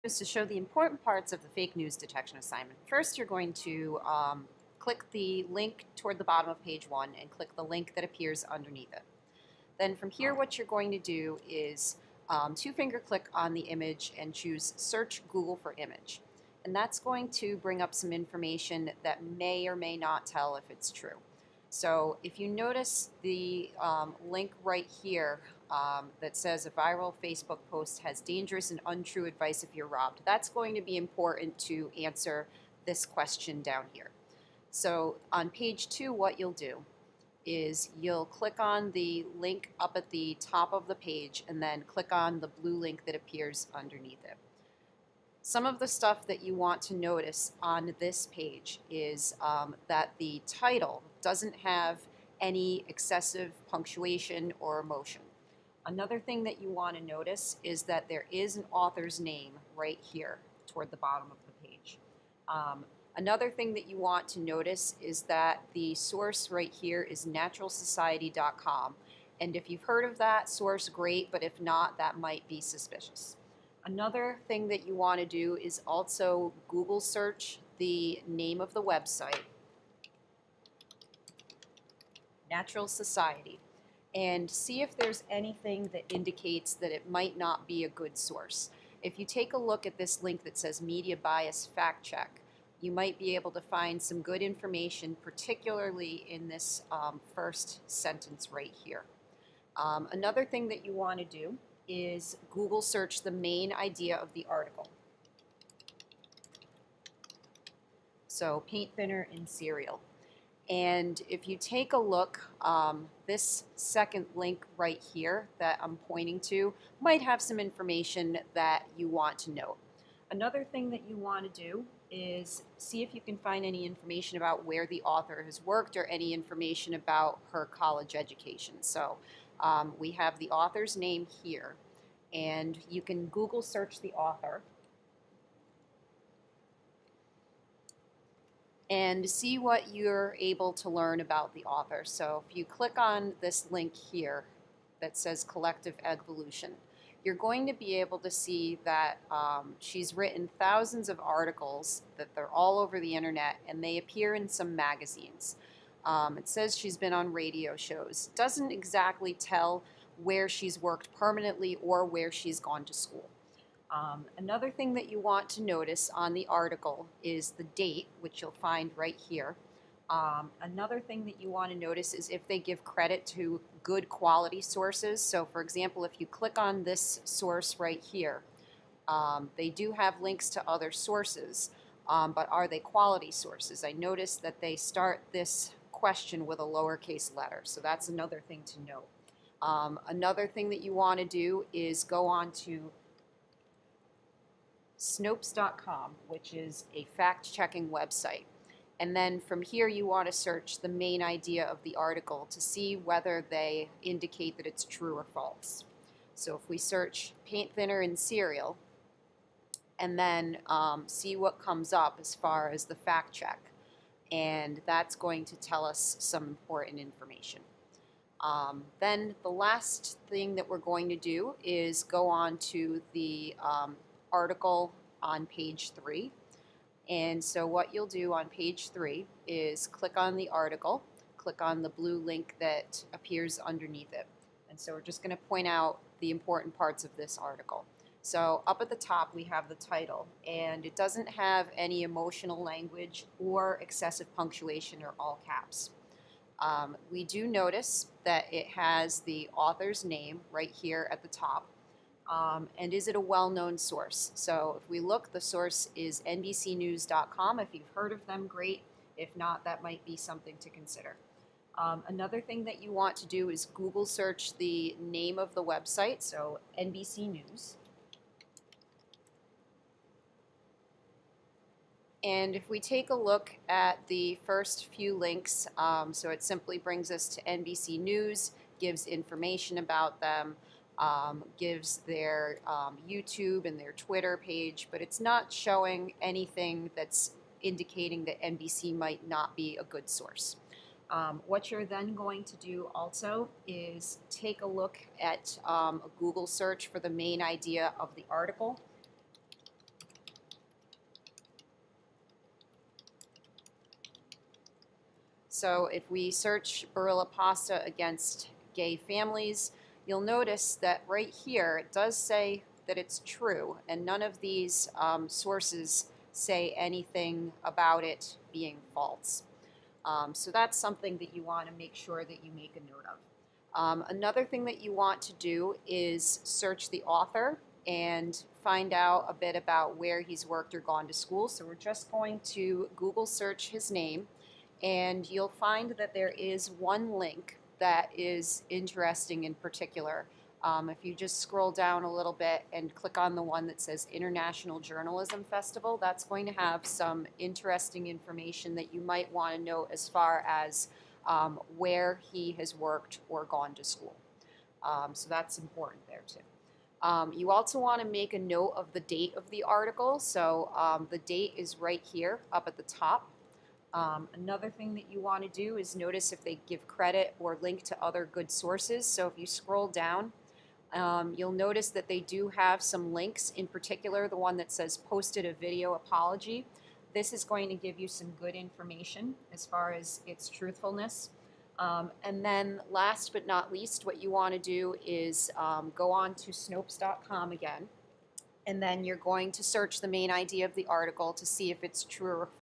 is to show the important parts of the fake news detection assignment. First, you're going to click the link toward the bottom of page 1 and click the link that appears underneath it. Then from here, what you're going to do is two-finger click on the image and choose Search Google for Image. And that's going to bring up some information that may or may not tell if it's true. So if you notice the link right here that says a viral Facebook post has dangerous and untrue advice if you're robbed, that's going to be important to answer this question down here. So on page 2, what you'll do is you'll click on the link up at the top of the page and then click on the blue link that appears underneath it. Some of the stuff that you want to notice on this page is that the title doesn't have any excessive punctuation or emotion. Another thing that you want to notice is that there is an author's name right here toward the bottom of the page. Another thing that you want to notice is that the source right here is naturalsociety.com. And if you've heard of that source, great, but if not, that might be suspicious. Another thing that you want to do is also Google search the name of the website, Natural Society, and see if there's anything that indicates that it might not be a good source. If you take a look at this link that says Media Bias Fact Check, you might be able to find some good information, particularly in this first sentence right here. Another thing that you want to do is Google search the main idea of the article. So paint thinner in cereal. And if you take a look, this second link right here that I'm pointing to might have some information that you want to note. Another thing that you want to do is see if you can find any information about where the author has worked or any information about her college education. So we have the author's name here, and you can Google search the author and see what you're able to learn about the author. So if you click on this link here that says Collective Evolution, you're going to be able to see that she's written thousands of articles, that they're all over the internet, and they appear in some magazines. It says she's been on radio shows. It doesn't exactly tell where she's worked permanently or where she's gone to school. Another thing that you want to notice on the article is the date, which you'll find right here. Another thing that you want to notice is if they give credit to good quality sources. So for example, if you click on this source right here, they do have links to other sources, but are they quality sources? I noticed that they start this question with a lowercase letter, so that's another thing to note. Another thing that you want to do is go on to Snopes.com, which is a fact-checking website. And then from here you want to search the main idea of the article to see whether they indicate that it's true or false. So if we search paint thinner in cereal and then see what comes up as far as the fact check, and that's going to tell us some important information. Then the last thing that we're going to do is go on to the article on page 3. And so what you'll do on page 3 is click on the article, click on the blue link that appears underneath it. And so we're just going to point out the important parts of this article. So up at the top we have the title, and it doesn't have any emotional language or excessive punctuation or all caps. We do notice that it has the author's name right here at the top. And is it a well-known source? So if we look, the source is NBCnews.com. If you've heard of them, great. If not, that might be something to consider. Another thing that you want to do is Google search the name of the website, so NBC News. And if we take a look at the first few links, so it simply brings us to NBC News, gives information about them, gives their YouTube and their Twitter page, but it's not showing anything that's indicating that NBC might not be a good source. What you're then going to do also is take a look at a Google search for the main idea of the article. So if we search Barilla pasta against gay families, you'll notice that right here it does say that it's true, and none of these sources say anything about it being false. So that's something that you want to make sure that you make a note of. Another thing that you want to do is search the author and find out a bit about where he's worked or gone to school. So we're just going to Google search his name, and you'll find that there is one link that is interesting in particular. If you just scroll down a little bit and click on the one that says International Journalism Festival, that's going to have some interesting information that you might want to know as far as where he has worked or gone to school. So that's important there too. You also want to make a note of the date of the article. So the date is right here up at the top. Another thing that you want to do is notice if they give credit or link to other good sources. So if you scroll down, you'll notice that they do have some links, in particular the one that says posted a video apology. This is going to give you some good information as far as its truthfulness. And then last but not least, what you want to do is go on to Snopes.com again, and then you're going to search the main idea of the article to see if it's true or